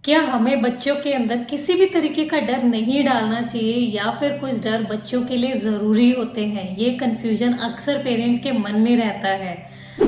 क्या हमें बच्चों के अंदर किसी भी तरीके का डर नहीं डालना चाहिए या फिर कुछ डर बच्चों के लिए ज़रूरी होते हैं? ये कन्फ्यूजन अक्सर पेरेंट्स के मन में रहता है।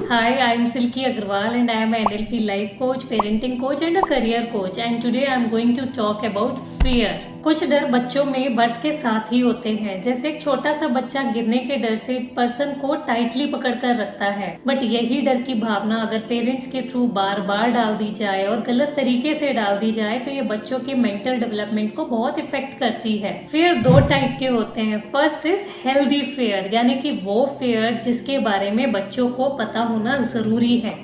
Hi, I am Silky Agarwal and I am NLP life coach, parenting coach and a career coach and today I am going to talk about fear. कुछ डर बच्चों में बर्थ के साथ ही होते हैं। जैसे एक छोटा सा बच्चा गिरने के डर से पर्सन को टाइटली पकड़ कर रखता है, बट यही डर की भावना अगर पेरेंट्स के थ्रू बार बार डाल दी जाए और गलत तरीके से डाल दी जाए तो ये बच्चों के मेंटल डेवलपमेंट को बहुत इफेक्ट करती है। फियर दो टाइप के होते हैं। फर्स्ट इज हेल्दी फेयर, यानी कि वो फेयर जिसके बारे में बच्चों को पता होना जरूरी है।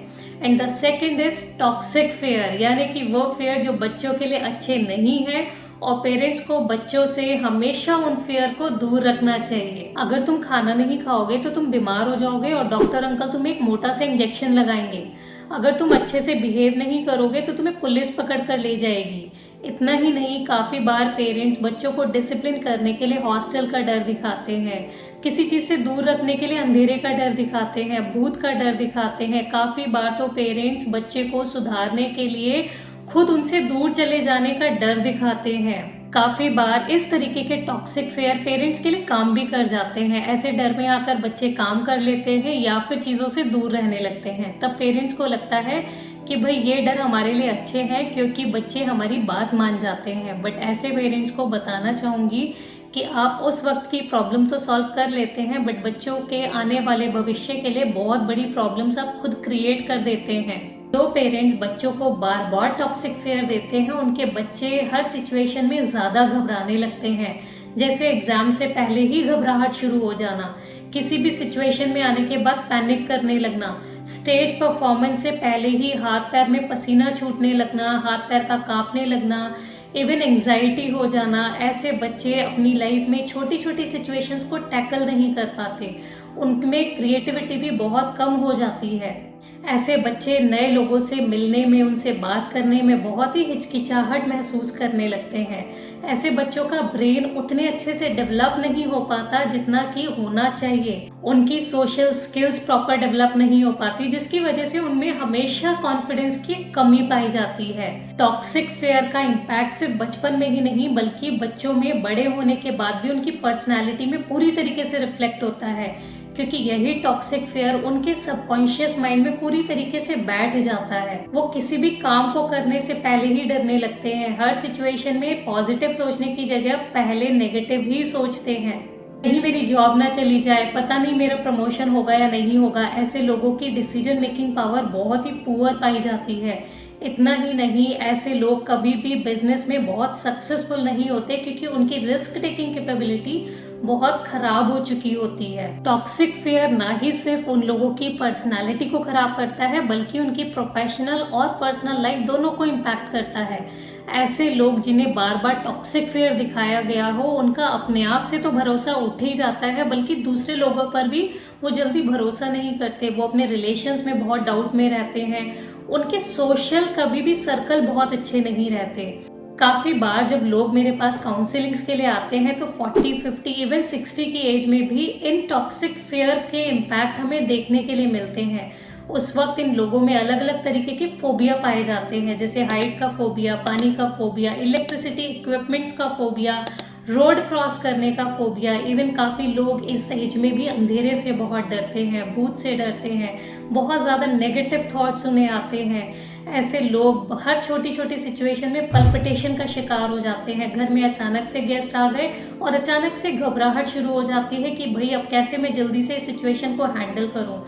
And the second is toxic fair, यानी कि वो फेयर जो बच्चों के लिए अच्छे नहीं है और पेरेंट्स को बच्चों से हमेशा उन फेयर को दूर रखना चाहिए। अगर तुम खाना नहीं खाओगे तो तुम बीमार हो जाओगे और डॉक्टर अंकल तुम्हें एक मोटा सा इंजेक्शन लगाएंगे। अगर तुम अच्छे से बिहेव नहीं करोगे तो तुम्हें पुलिस पकड़ कर ले जाएगी। इतना ही नहीं, काफ़ी बार पेरेंट्स बच्चों को डिसिप्लिन करने के लिए हॉस्टल का डर दिखाते हैं, किसी चीज़ से दूर रखने के लिए अंधेरे का डर दिखाते हैं, भूत का डर दिखाते हैं। काफ़ी बार तो पेरेंट्स बच्चे को सुधारने के लिए खुद उनसे दूर चले जाने का डर दिखाते हैं। काफी बार इस तरीके के टॉक्सिक फेयर पेरेंट्स के लिए काम भी कर जाते हैं। ऐसे डर में आकर बच्चे काम कर लेते हैं या फिर चीजों से दूर रहने लगते हैं। तब पेरेंट्स को लगता है कि भाई ये डर हमारे लिए अच्छे हैं क्योंकि बच्चे हमारी बात मान जाते हैं। बट ऐसे पेरेंट्स को बताना चाहूंगी कि आप उस वक्त की प्रॉब्लम तो सॉल्व कर लेते हैं, बट बच्चों के आने वाले भविष्य के लिए बहुत बड़ी प्रॉब्लम्स आप खुद क्रिएट कर देते हैं। जो पेरेंट्स बच्चों को बार बार टॉक्सिक फेयर देते हैं उनके बच्चे हर सिचुएशन में ज़्यादा घबराने लगते हैं। जैसे एग्जाम से पहले ही घबराहट शुरू हो जाना, किसी भी सिचुएशन में आने के बाद पैनिक करने लगना, स्टेज परफॉर्मेंस से पहले ही हाथ पैर में पसीना छूटने लगना, हाथ पैर का कांपने लगना, इवन एंजाइटी हो जाना। ऐसे बच्चे अपनी लाइफ में छोटी छोटी सिचुएशंस को टैकल नहीं कर पाते, उनमें क्रिएटिविटी भी बहुत कम हो जाती है। ऐसे बच्चे नए लोगों से मिलने में, उनसे बात करने में बहुत ही हिचकिचाहट महसूस करने लगते हैं। ऐसे बच्चों का ब्रेन उतने अच्छे से डेवलप नहीं हो पाता जितना कि होना चाहिए। उनकी सोशल स्किल्स प्रॉपर डेवलप नहीं हो पाती, जिसकी वजह से उनमें हमेशा कॉन्फिडेंस की कमी पाई जाती है। टॉक्सिक फेयर का इम्पैक्ट सिर्फ बचपन में ही नहीं बल्कि बच्चों में बड़े होने के बाद भी उनकी पर्सनैलिटी में पूरी तरीके से रिफ्लेक्ट होता है, क्योंकि यही टॉक्सिक फेयर उनके सबकॉन्शियस माइंड में पूरी तरीके से बैठ जाता है। वो किसी भी काम को करने से पहले ही डरने लगते हैं। हर सिचुएशन में पॉजिटिव सोचने की जगह पहले नेगेटिव ही सोचते हैं। कहीं मेरी जॉब ना चली जाए, पता नहीं मेरा प्रमोशन होगा या नहीं होगा। ऐसे लोगों की डिसीजन मेकिंग पावर बहुत ही पुअर पाई जाती है। इतना ही नहीं, ऐसे लोग कभी भी बिजनेस में बहुत सक्सेसफुल नहीं होते क्योंकि उनकी रिस्क टेकिंग कैपेबिलिटी बहुत खराब हो चुकी होती है। टॉक्सिक फेयर ना ही सिर्फ उन लोगों की पर्सनालिटी को खराब करता है बल्कि उनकी प्रोफेशनल और पर्सनल लाइफ दोनों को इम्पैक्ट करता है। ऐसे लोग जिन्हें बार बार टॉक्सिक फेयर दिखाया गया हो, उनका अपने आप से तो भरोसा उठ ही जाता है बल्कि दूसरे लोगों पर भी वो जल्दी भरोसा नहीं करते। वो अपने रिलेशंस में बहुत डाउट में रहते हैं। उनके सोशल कभी भी सर्कल बहुत अच्छे नहीं रहते। काफ़ी बार जब लोग मेरे पास काउंसलिंग्स के लिए आते हैं तो 40, 50, इवन 60 की एज में भी इन टॉक्सिक फेयर के इम्पैक्ट हमें देखने के लिए मिलते हैं। उस वक्त इन लोगों में अलग अलग तरीके के फोबिया पाए जाते हैं, जैसे हाइट का फोबिया, पानी का फोबिया, इलेक्ट्रिसिटी इक्विपमेंट्स का फोबिया, रोड क्रॉस करने का फोबिया। इवन काफ़ी लोग इस एज में भी अंधेरे से बहुत डरते हैं, भूत से डरते हैं, बहुत ज़्यादा नेगेटिव थॉट्स उन्हें आते हैं। ऐसे लोग हर छोटी छोटी सिचुएशन में पल्पिटेशन का शिकार हो जाते हैं। घर में अचानक से गेस्ट आ गए और अचानक से घबराहट शुरू हो जाती है कि भाई अब कैसे मैं जल्दी से इस सिचुएशन को हैंडल करूं।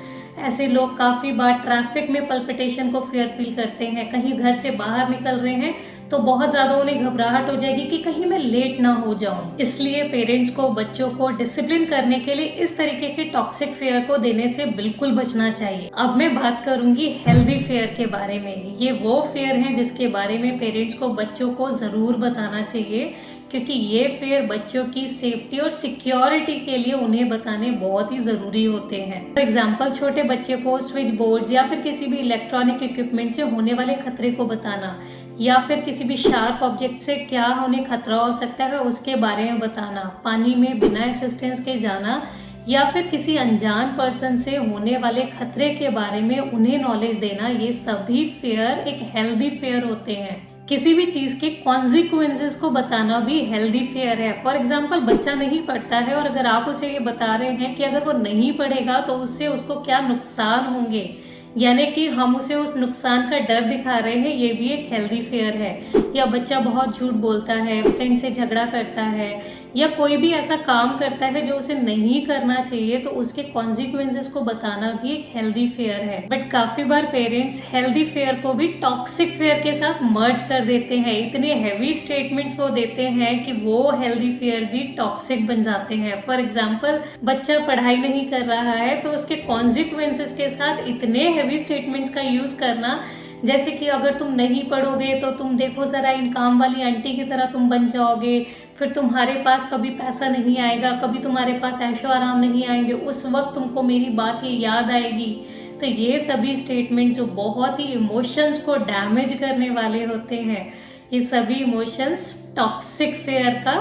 ऐसे लोग काफ़ी बार ट्रैफिक में पल्पिटेशन को फेयर फील करते हैं। कहीं घर से बाहर निकल रहे हैं तो बहुत ज़्यादा उन्हें घबराहट हो जाएगी कि कहीं मैं लेट ना हो जाऊं। इसलिए पेरेंट्स को बच्चों को डिसिप्लिन करने के लिए इस तरीके के टॉक्सिक फेयर को देने से बिल्कुल बचना चाहिए। अब मैं बात करूंगी हेल्दी फेयर के बारे में। ये वो फेयर हैं जिसके बारे में पेरेंट्स को बच्चों को ज़रूर बताना चाहिए, क्योंकि ये फेयर बच्चों की सेफ्टी और सिक्योरिटी के लिए उन्हें बताने बहुत ही ज़रूरी होते हैं। फॉर एग्जाम्पल, छोटे बच्चे को स्विच बोर्ड या फिर किसी भी इलेक्ट्रॉनिक इक्विपमेंट से होने वाले खतरे को बताना, या फिर किसी भी शार्प ऑब्जेक्ट से क्या उन्हें खतरा हो सकता है उसके बारे में बताना, पानी में बिना असिस्टेंस के जाना या फिर किसी अनजान पर्सन से होने वाले खतरे के बारे में उन्हें नॉलेज देना, ये सभी फेयर एक हेल्दी फेयर होते हैं। किसी भी चीज़ के कॉन्सिक्वेंसेस को बताना भी हेल्दी फेयर है। फॉर एग्जाम्पल, बच्चा नहीं पढ़ता है और अगर आप उसे ये बता रहे हैं कि अगर वो नहीं पढ़ेगा तो उससे उसको क्या नुकसान होंगे, यानी कि हम उसे उस नुकसान का डर दिखा रहे हैं, ये भी एक हेल्दी फेयर है। या बच्चा बहुत झूठ बोलता है, फ्रेंड से झगड़ा करता है, या कोई भी ऐसा काम करता है जो उसे नहीं करना चाहिए, तो उसके कॉन्सिक्वेंसेस को बताना भी एक हेल्दी फेयर है। बट काफी बार पेरेंट्स हेल्दी फेयर को भी टॉक्सिक फेयर के साथ मर्ज कर देते हैं। इतने हैवी स्टेटमेंट्स वो देते हैं कि वो हेल्दी फेयर भी टॉक्सिक बन जाते हैं। फॉर एग्जाम्पल, बच्चा पढ़ाई नहीं कर रहा है तो उसके कॉन्सिक्वेंसेस के साथ इतने हैवी स्टेटमेंट्स का यूज करना, जैसे कि अगर तुम नहीं पढ़ोगे तो तुम देखो जरा इन काम वाली आंटी की तरह तुम बन जाओगे, फिर तुम्हारे पास कभी पैसा नहीं आएगा, कभी तुम्हारे पास ऐशो आराम नहीं आएंगे, उस वक्त तुमको मेरी बात ये याद आएगी। तो ये सभी स्टेटमेंट जो बहुत ही इमोशंस को डैमेज करने वाले होते हैं, ये सभी इमोशंस टॉक्सिक फेयर का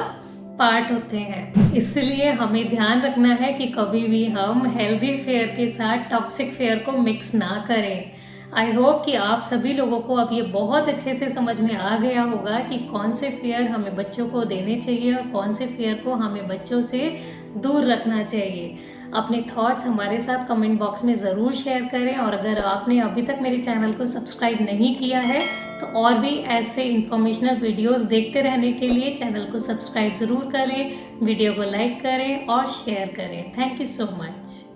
पार्ट होते हैं। इसलिए हमें ध्यान रखना है कि कभी भी हम हेल्दी फेयर के साथ टॉक्सिक फेयर को मिक्स ना करें। आई होप कि आप सभी लोगों को अब ये बहुत अच्छे से समझ में आ गया होगा कि कौन से फेयर हमें बच्चों को देने चाहिए और कौन से फेयर को हमें बच्चों से दूर रखना चाहिए। अपने थॉट्स हमारे साथ कमेंट बॉक्स में ज़रूर शेयर करें, और अगर आपने अभी तक मेरे चैनल को सब्सक्राइब नहीं किया है तो और भी ऐसे इंफॉर्मेशनल वीडियोस देखते रहने के लिए चैनल को सब्सक्राइब ज़रूर करें, वीडियो को लाइक करें और शेयर करें। Thank you so much.